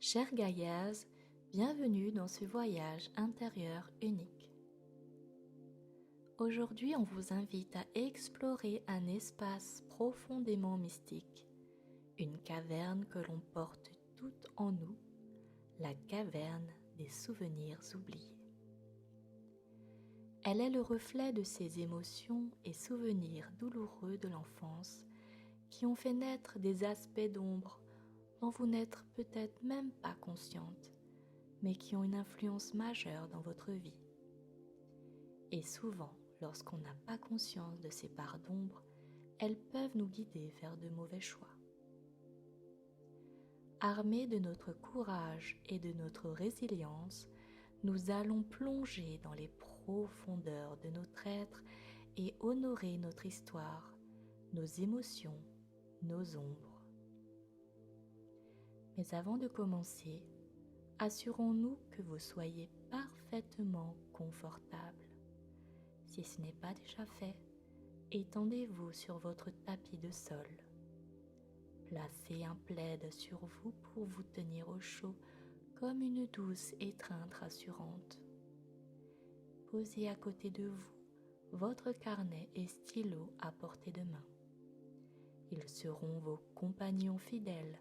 Chère Gaïaz, bienvenue dans ce voyage intérieur unique. Aujourd'hui, on vous invite à explorer un espace profondément mystique, une caverne que l'on porte toute en nous, la caverne des souvenirs oubliés. Elle est le reflet de ces émotions et souvenirs douloureux de l'enfance qui ont fait naître des aspects d'ombre dont vous n'êtes peut-être même pas consciente, mais qui ont une influence majeure dans votre vie. Et souvent, lorsqu'on n'a pas conscience de ces parts d'ombre, elles peuvent nous guider vers de mauvais choix. Armés de notre courage et de notre résilience, nous allons plonger dans les profondeurs de notre être et honorer notre histoire, nos émotions, nos ombres. Mais avant de commencer, assurons-nous que vous soyez parfaitement confortable. Si ce n'est pas déjà fait, étendez-vous sur votre tapis de sol. Placez un plaid sur vous pour vous tenir au chaud comme une douce étreinte rassurante. Posez à côté de vous votre carnet et stylo à portée de main. Ils seront vos compagnons fidèles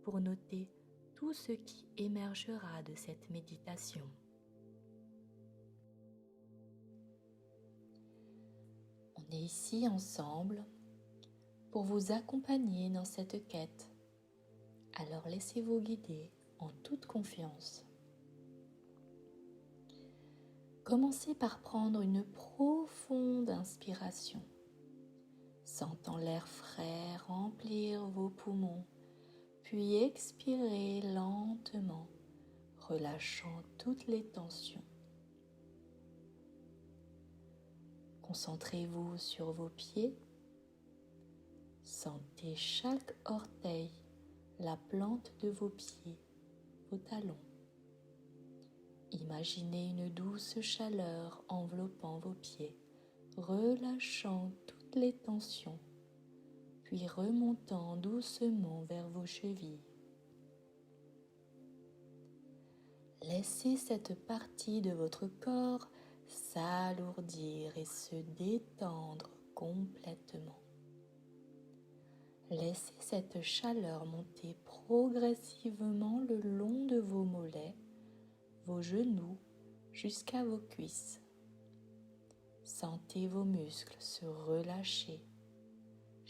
pour noter tout ce qui émergera de cette méditation. On est ici ensemble pour vous accompagner dans cette quête. Alors laissez-vous guider en toute confiance. Commencez par prendre une profonde inspiration, sentant l'air frais remplir vos poumons, puis expirez lentement, relâchant toutes les tensions. Concentrez-vous sur vos pieds. Sentez chaque orteil, la plante de vos pieds, vos talons. Imaginez une douce chaleur enveloppant vos pieds, relâchant toutes les tensions, puis remontant doucement vers vos chevilles. Laissez cette partie de votre corps s'alourdir et se détendre complètement. Laissez cette chaleur monter progressivement le long de vos mollets, vos genoux jusqu'à vos cuisses. Sentez vos muscles se relâcher,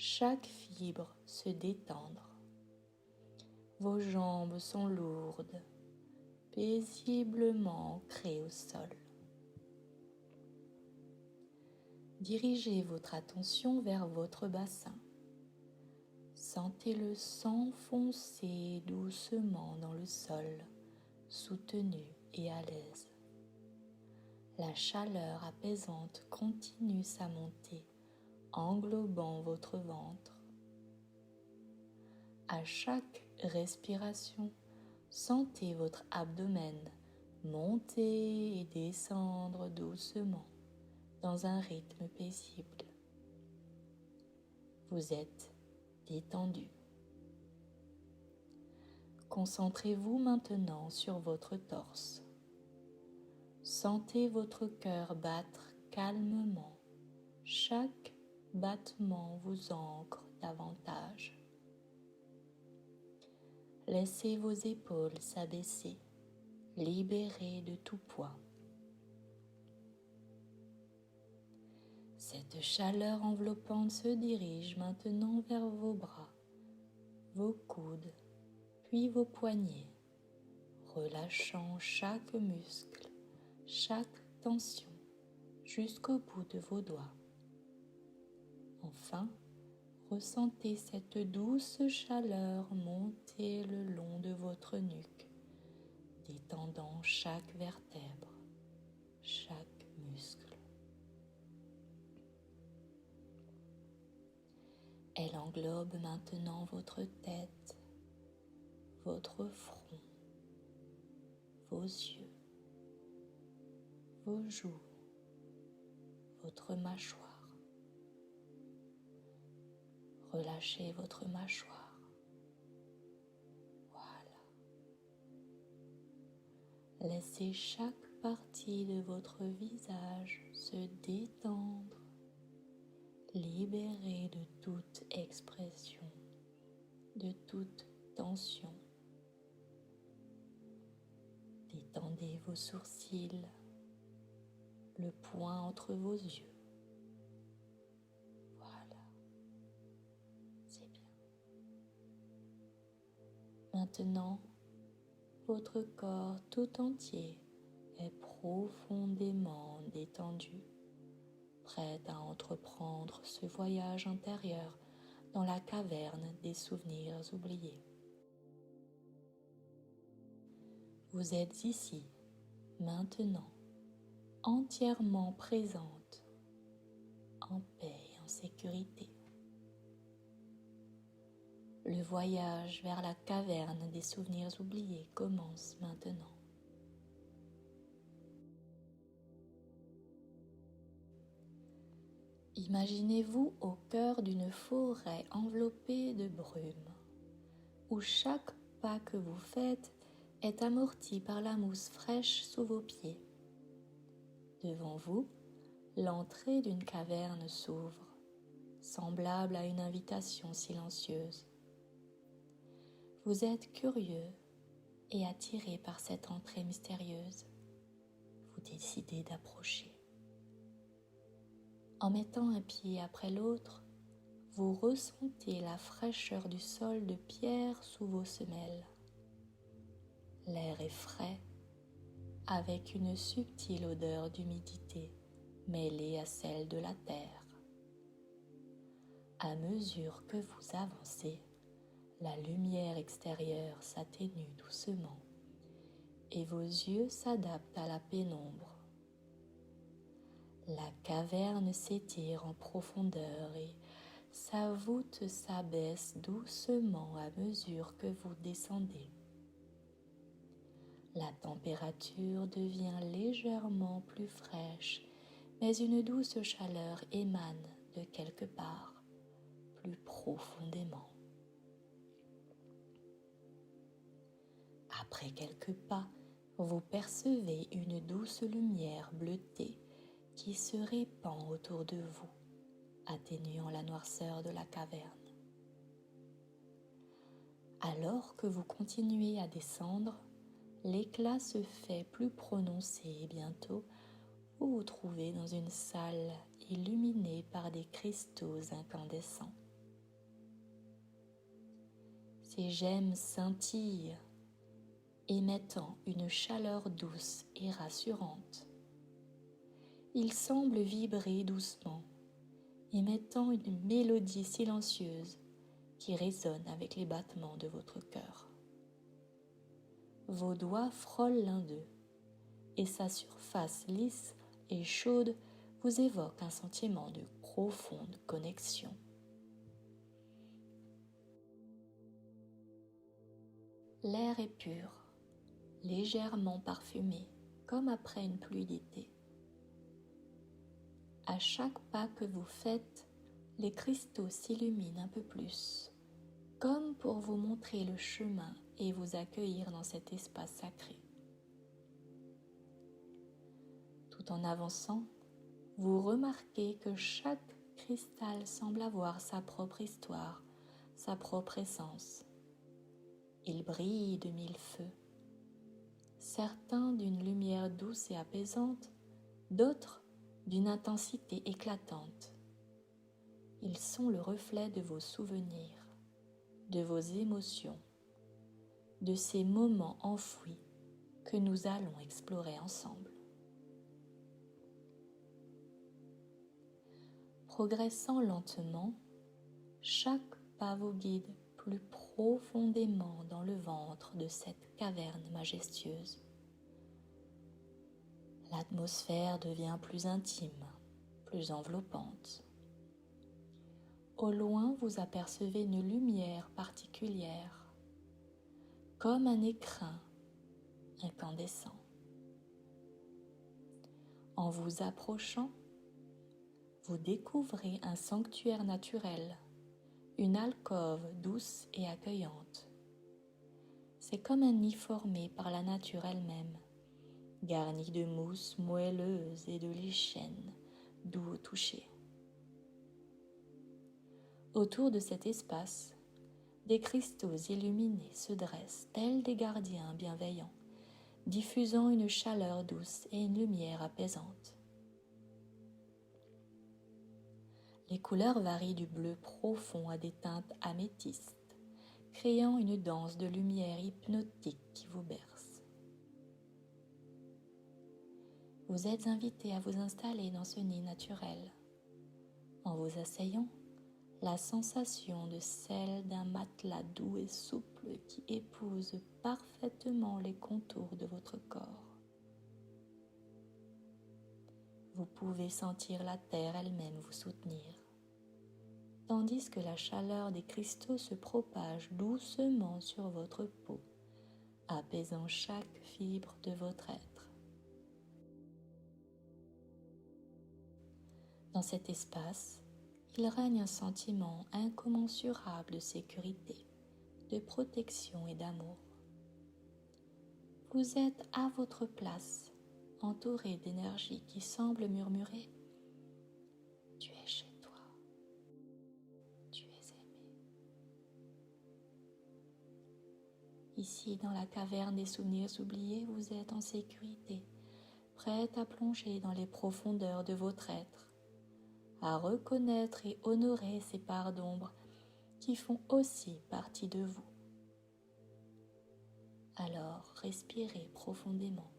chaque fibre se détendre. Vos jambes sont lourdes, paisiblement ancrées au sol. Dirigez votre attention vers votre bassin. Sentez-le s'enfoncer doucement dans le sol, soutenu et à l'aise. La chaleur apaisante continue sa montée, englobant votre ventre. À chaque respiration, sentez votre abdomen monter et descendre doucement dans un rythme paisible. Vous êtes détendu. Concentrez-vous maintenant sur votre torse. Sentez votre cœur battre calmement. Chaque battement vous ancre davantage. Laissez vos épaules s'abaisser, libérées de tout poids. Cette chaleur enveloppante se dirige maintenant vers vos bras, vos coudes, puis vos poignets, relâchant chaque muscle, chaque tension jusqu'au bout de vos doigts. Enfin, ressentez cette douce chaleur monter le long de votre nuque, détendant chaque vertèbre, chaque muscle. Elle englobe maintenant votre tête, votre front, vos yeux, vos joues, votre mâchoire. Relâchez votre mâchoire. Voilà. Laissez chaque partie de votre visage se détendre, libérée de toute expression, de toute tension. Détendez vos sourcils, le point entre vos yeux. Voilà, c'est bien. Maintenant, votre corps tout entier est profondément détendu, prêt à entreprendre ce voyage intérieur dans la caverne des souvenirs oubliés. Vous êtes ici, maintenant, entièrement présente, en paix et en sécurité. Le voyage vers la caverne des souvenirs oubliés commence maintenant. Imaginez-vous au cœur d'une forêt enveloppée de brume, où chaque pas que vous faites est amorti par la mousse fraîche sous vos pieds. Devant vous, l'entrée d'une caverne s'ouvre, semblable à une invitation silencieuse. Vous êtes curieux et attiré par cette entrée mystérieuse. Vous décidez d'approcher. En mettant un pied après l'autre, vous ressentez la fraîcheur du sol de pierre sous vos semelles. L'air est frais, avec une subtile odeur d'humidité mêlée à celle de la terre. À mesure que vous avancez, la lumière extérieure s'atténue doucement et vos yeux s'adaptent à la pénombre. La caverne s'étire en profondeur et sa voûte s'abaisse doucement à mesure que vous descendez. La température devient légèrement plus fraîche, mais une douce chaleur émane de quelque part, plus profondément. Après quelques pas, vous percevez une douce lumière bleutée qui se répand autour de vous, atténuant la noirceur de la caverne. Alors que vous continuez à descendre, l'éclat se fait plus prononcé et bientôt, vous vous trouvez dans une salle illuminée par des cristaux incandescents. Ces gemmes scintillent, émettant une chaleur douce et rassurante. Ils semblent vibrer doucement, émettant une mélodie silencieuse qui résonne avec les battements de votre cœur. Vos doigts frôlent l'un d'eux, et sa surface lisse et chaude vous évoque un sentiment de profonde connexion. L'air est pur, légèrement parfumé, comme après une pluie d'été. À chaque pas que vous faites, les cristaux s'illuminent un peu plus, comme pour vous montrer le chemin et vous accueillir dans cet espace sacré. Tout en avançant, vous remarquez que chaque cristal semble avoir sa propre histoire, sa propre essence. Il brille de mille feux, certains d'une lumière douce et apaisante, d'autres d'une intensité éclatante. Ils sont le reflet de vos souvenirs, de vos émotions, de ces moments enfouis que nous allons explorer ensemble. Progressant lentement, chaque pas vous guide plus profondément dans le ventre de cette caverne majestueuse. L'atmosphère devient plus intime, plus enveloppante. Au loin, vous apercevez une lumière particulière, comme un écrin incandescent. En vous approchant, vous découvrez un sanctuaire naturel, une alcôve douce et accueillante. C'est comme un nid formé par la nature elle-même, garni de mousse moelleuse et de lichen doux au toucher. Autour de cet espace, des cristaux illuminés se dressent tels des gardiens bienveillants, diffusant une chaleur douce et une lumière apaisante. Les couleurs varient du bleu profond à des teintes améthystes, créant une danse de lumière hypnotique qui vous berce. Vous êtes invité à vous installer dans ce nid naturel. En vous asseyant, la sensation de celle d'un matelas doux et souple qui épouse parfaitement les contours de votre corps. Vous pouvez sentir la terre elle-même vous soutenir, tandis que la chaleur des cristaux se propage doucement sur votre peau, apaisant chaque fibre de votre être. Dans cet espace, il règne un sentiment incommensurable de sécurité, de protection et d'amour. Vous êtes à votre place, entouré d'énergie qui semble murmurer « Tu es chez toi, tu es aimé ». Ici, dans la caverne des souvenirs oubliés, vous êtes en sécurité, prête à plonger dans les profondeurs de votre être, à reconnaître et honorer ces parts d'ombre qui font aussi partie de vous. Alors, respirez profondément,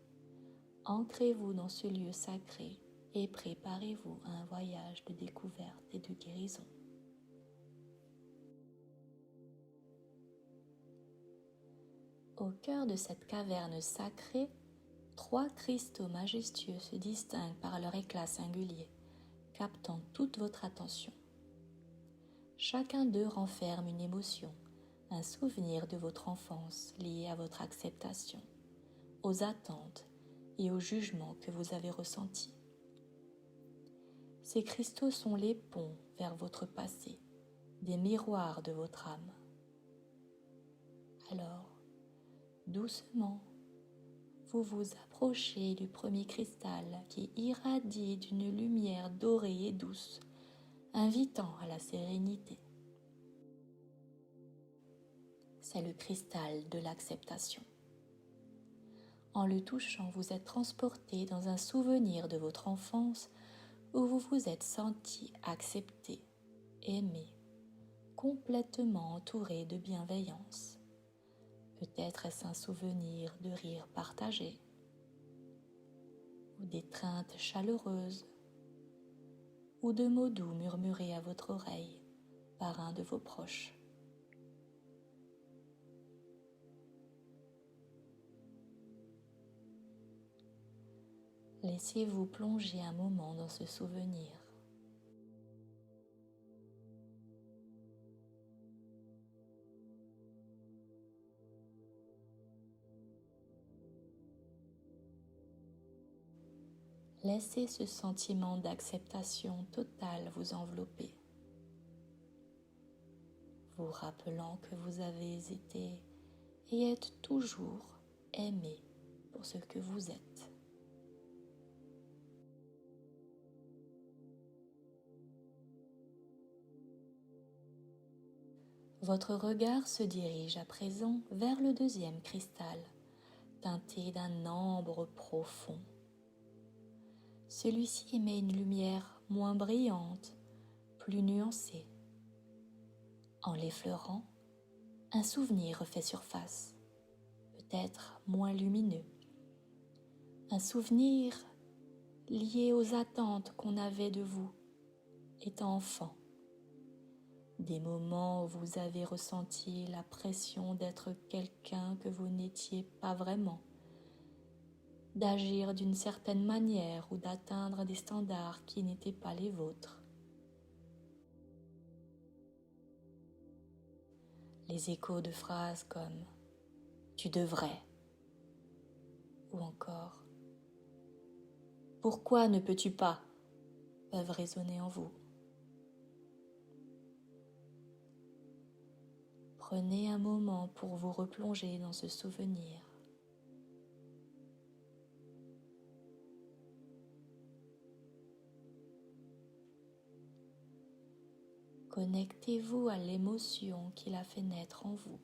ancrez-vous dans ce lieu sacré et préparez-vous à un voyage de découverte et de guérison. Au cœur de cette caverne sacrée, 3 cristaux majestueux se distinguent par leur éclat singulier, captant toute votre attention. Chacun d'eux renferme une émotion, un souvenir de votre enfance lié à votre acceptation, aux attentes et aux jugements que vous avez ressentis. Ces cristaux sont les ponts vers votre passé, des miroirs de votre âme. Alors, doucement, vous vous approchez du premier cristal qui irradie d'une lumière dorée et douce, invitant à la sérénité. C'est le cristal de l'acceptation. En le touchant, vous êtes transporté dans un souvenir de votre enfance où vous vous êtes senti accepté, aimé, complètement entouré de bienveillance. Peut-être est-ce un souvenir de rire partagé ou d'étreintes chaleureuses ou de mots doux murmurés à votre oreille par un de vos proches. Laissez-vous plonger un moment dans ce souvenir. Laissez ce sentiment d'acceptation totale vous envelopper, vous rappelant que vous avez été et êtes toujours aimé pour ce que vous êtes. Votre regard se dirige à présent vers le deuxième cristal, teinté d'un ambre profond. Celui-ci émet une lumière moins brillante, plus nuancée. En l'effleurant, un souvenir refait surface, peut-être moins lumineux. Un souvenir lié aux attentes qu'on avait de vous, étant enfant. Des moments où vous avez ressenti la pression d'être quelqu'un que vous n'étiez pas vraiment, d'agir d'une certaine manière ou d'atteindre des standards qui n'étaient pas les vôtres. Les échos de phrases comme « tu devrais » ou encore « pourquoi ne peux-tu pas » peuvent résonner en vous. Prenez un moment pour vous replonger dans ce souvenir. Connectez-vous à l'émotion qu'il a fait naître en vous.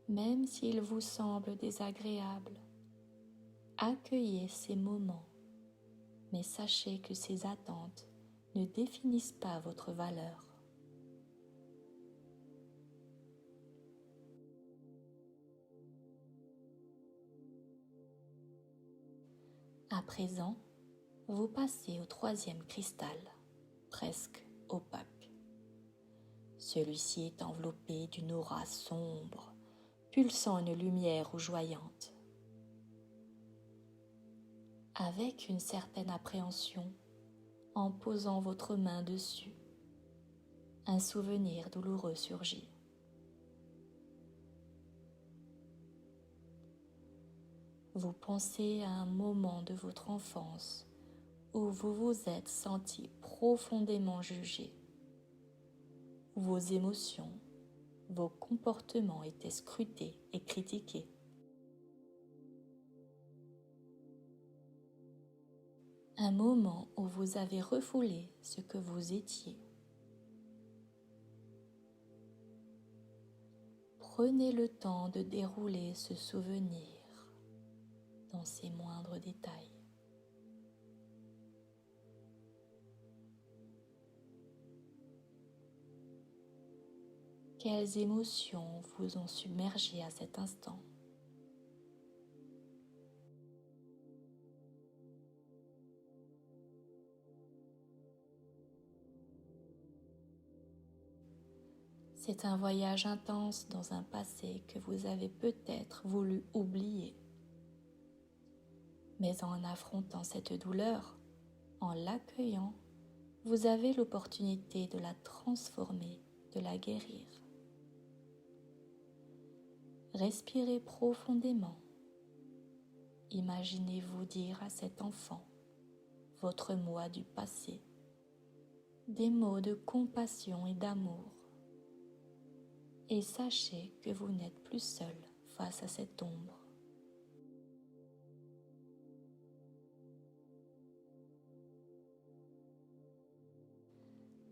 Même s'il vous semble désagréable, accueillez ces moments, mais sachez que ces attentes ne définissent pas votre valeur. À présent, vous passez au troisième cristal, presque opaque. Celui-ci est enveloppé d'une aura sombre, pulsant une lumière rougeoyante. Avec une certaine appréhension, en posant votre main dessus, un souvenir douloureux surgit. Vous pensez à un moment de votre enfance où vous vous êtes senti profondément jugé. Vos émotions, vos comportements étaient scrutés et critiqués. Un moment où vous avez refoulé ce que vous étiez. Prenez le temps de dérouler ce souvenir dans ses moindres détails. Quelles émotions vous ont submergé à cet instant? C'est un voyage intense dans un passé que vous avez peut-être voulu oublier. Mais en affrontant cette douleur, en l'accueillant, vous avez l'opportunité de la transformer, de la guérir. Respirez profondément. Imaginez-vous dire à cet enfant, votre moi du passé, des mots de compassion et d'amour. Et sachez que vous n'êtes plus seul face à cette ombre.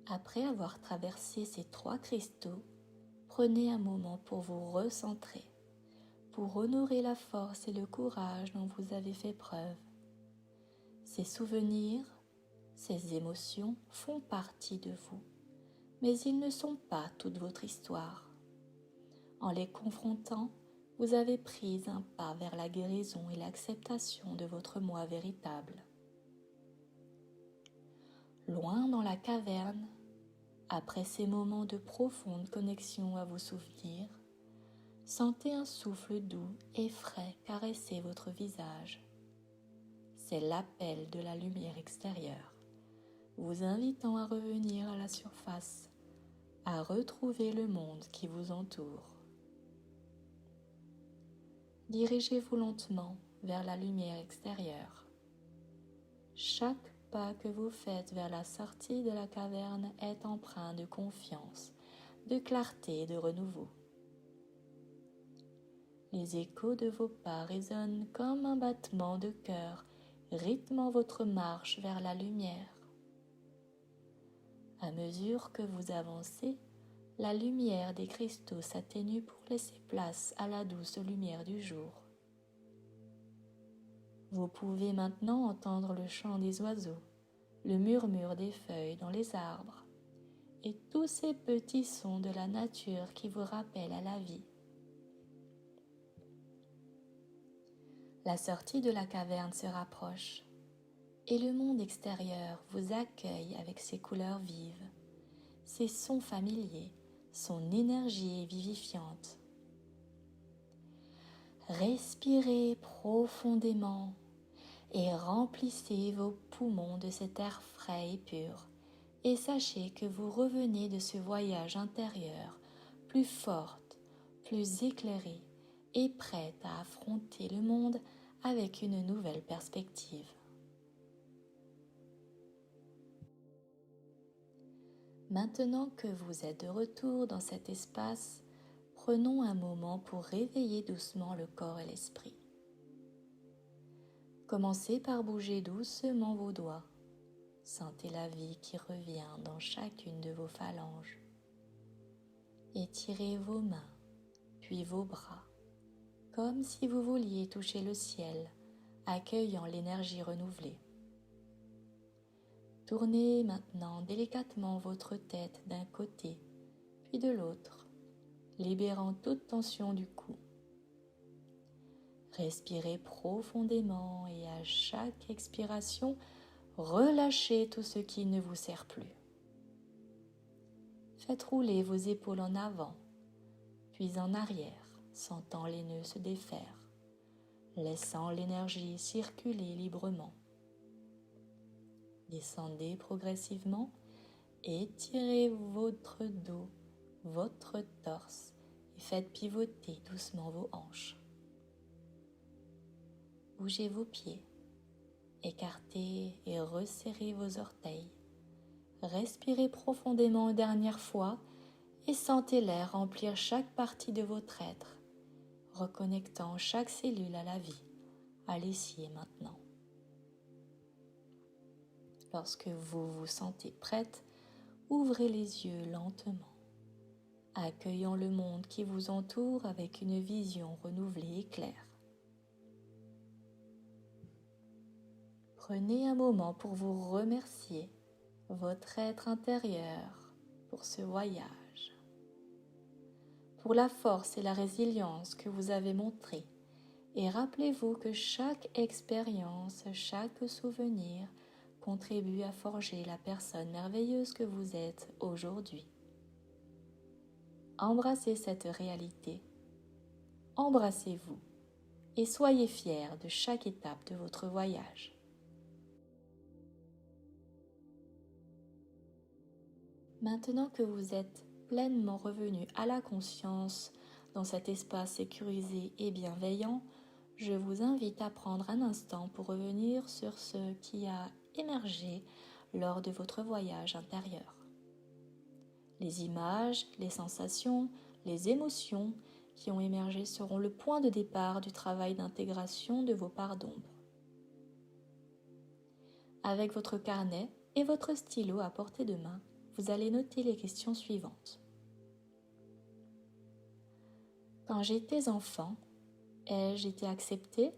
Après avoir traversé ces 3 cristaux, prenez un moment pour vous recentrer, pour honorer la force et le courage dont vous avez fait preuve. Ces souvenirs, ces émotions font partie de vous, mais ils ne sont pas toute votre histoire. En les confrontant, vous avez pris un pas vers la guérison et l'acceptation de votre moi véritable. Loin dans la caverne, après ces moments de profonde connexion à vos souvenirs, sentez un souffle doux et frais caresser votre visage. C'est l'appel de la lumière extérieure, vous invitant à revenir à la surface, à retrouver le monde qui vous entoure. Dirigez-vous lentement vers la lumière extérieure. Chaque pas que vous faites vers la sortie de la caverne est empreint de confiance, de clarté et de renouveau. Les échos de vos pas résonnent comme un battement de cœur, rythmant votre marche vers la lumière. À mesure que vous avancez, la lumière des cristaux s'atténue pour laisser place à la douce lumière du jour. Vous pouvez maintenant entendre le chant des oiseaux, le murmure des feuilles dans les arbres et tous ces petits sons de la nature qui vous rappellent à la vie. La sortie de la caverne se rapproche et le monde extérieur vous accueille avec ses couleurs vives, ses sons familiers, son énergie vivifiante. Respirez profondément et remplissez vos poumons de cet air frais et pur, et sachez que vous revenez de ce voyage intérieur plus forte, plus éclairée et prête à affronter le monde avec une nouvelle perspective. Maintenant que vous êtes de retour dans cet espace, prenons un moment pour réveiller doucement le corps et l'esprit. Commencez par bouger doucement vos doigts. Sentez la vie qui revient dans chacune de vos phalanges. Étirez vos mains, puis vos bras, comme si vous vouliez toucher le ciel, accueillant l'énergie renouvelée. Tournez maintenant délicatement votre tête d'un côté, puis de l'autre, libérant toute tension du cou. Respirez profondément et à chaque expiration, relâchez tout ce qui ne vous sert plus. Faites rouler vos épaules en avant, puis en arrière, sentant les nœuds se défaire, laissant l'énergie circuler librement. Descendez progressivement, étirez votre dos, votre torse et faites pivoter doucement vos hanches. Bougez vos pieds, écartez et resserrez vos orteils. Respirez profondément une dernière fois et sentez l'air remplir chaque partie de votre être, reconnectant chaque cellule à la vie. Allez-y maintenant. Lorsque vous vous sentez prête, ouvrez les yeux lentement, accueillant le monde qui vous entoure avec une vision renouvelée et claire. Prenez un moment pour vous remercier, votre être intérieur, pour ce voyage, pour la force et la résilience que vous avez montrées. Et rappelez-vous que chaque expérience, chaque souvenir contribue à forger la personne merveilleuse que vous êtes aujourd'hui. Embrassez cette réalité, embrassez-vous et soyez fiers de chaque étape de votre voyage. Maintenant que vous êtes pleinement revenu à la conscience dans cet espace sécurisé et bienveillant, je vous invite à prendre un instant pour revenir sur ce qui a émergé lors de votre voyage intérieur. Les images, les sensations, les émotions qui ont émergé seront le point de départ du travail d'intégration de vos parts d'ombre. Avec votre carnet et votre stylo à portée de main, vous allez noter les questions suivantes. Quand j'étais enfant, ai-je été acceptée,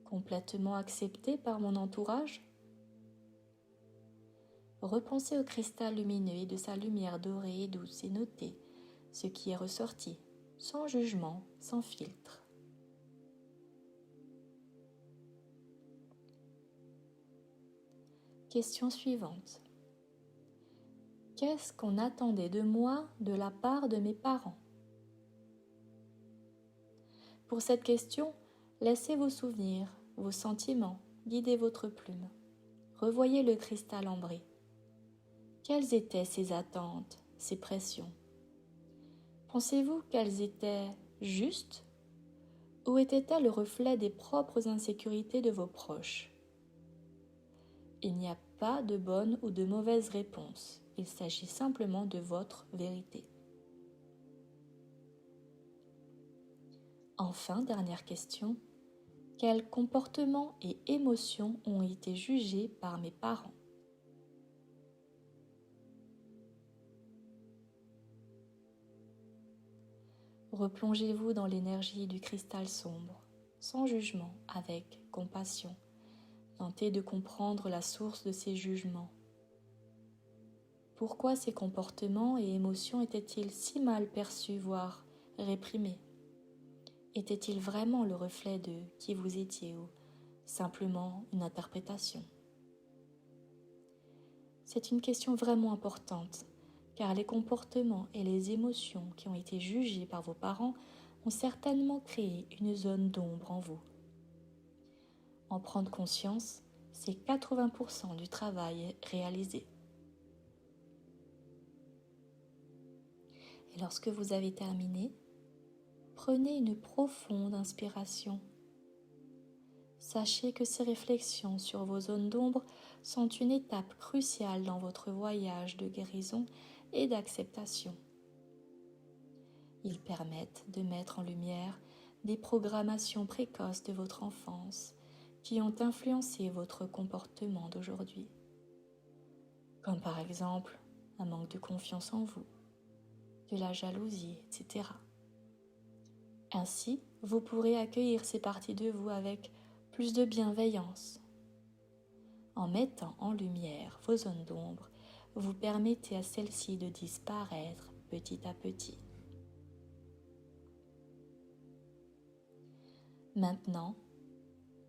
complètement acceptée par mon entourage? Repensez au cristal lumineux et de sa lumière dorée et douce et notez ce qui est ressorti, sans jugement, sans filtre. Question suivante. Qu'est-ce qu'on attendait de moi de la part de mes parents? Pour cette question, laissez vos souvenirs, vos sentiments guider votre plume. Revoyez le cristal ambré. Quelles étaient ces attentes, ces pressions? Pensez-vous qu'elles étaient justes ou étaient-elles le reflet des propres insécurités de vos proches? Il n'y a pas de bonne ou de mauvaise réponse. Il s'agit simplement de votre vérité. Enfin, dernière question. Quels comportements et émotions ont été jugés par mes parents? Replongez-vous dans l'énergie du cristal sombre, sans jugement, avec compassion. Tentez de comprendre la source de ces jugements. Pourquoi ces comportements et émotions étaient-ils si mal perçus, voire réprimés? Était-il vraiment le reflet de qui vous étiez ou simplement une interprétation? C'est une question vraiment importante, car les comportements et les émotions qui ont été jugés par vos parents ont certainement créé une zone d'ombre en vous. En prendre conscience, c'est 80% du travail réalisé. Et lorsque vous avez terminé, prenez une profonde inspiration. Sachez que ces réflexions sur vos zones d'ombre sont une étape cruciale dans votre voyage de guérison et d'acceptation. Ils permettent de mettre en lumière des programmations précoces de votre enfance qui ont influencé votre comportement d'aujourd'hui, comme par exemple un manque de confiance en vous, de la jalousie, etc. Ainsi, vous pourrez accueillir ces parties de vous avec plus de bienveillance. En mettant en lumière vos zones d'ombre, vous permettez à celles-ci de disparaître petit à petit. Maintenant,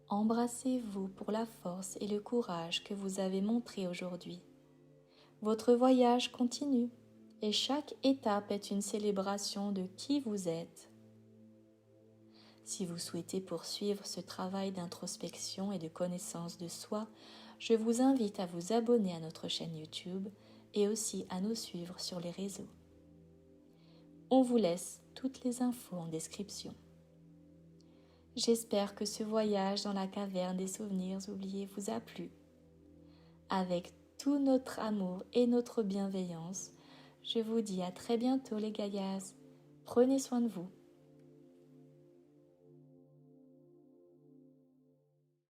embrassez-vous pour la force et le courage que vous avez montré aujourd'hui. Votre voyage continue et chaque étape est une célébration de qui vous êtes. Si vous souhaitez poursuivre ce travail d'introspection et de connaissance de soi, je vous invite à vous abonner à notre chaîne YouTube et aussi à nous suivre sur les réseaux. On vous laisse toutes les infos en description. J'espère que ce voyage dans la caverne des souvenirs oubliés vous a plu. Avec tout notre amour et notre bienveillance, je vous dis à très bientôt les gaillards. Prenez soin de vous.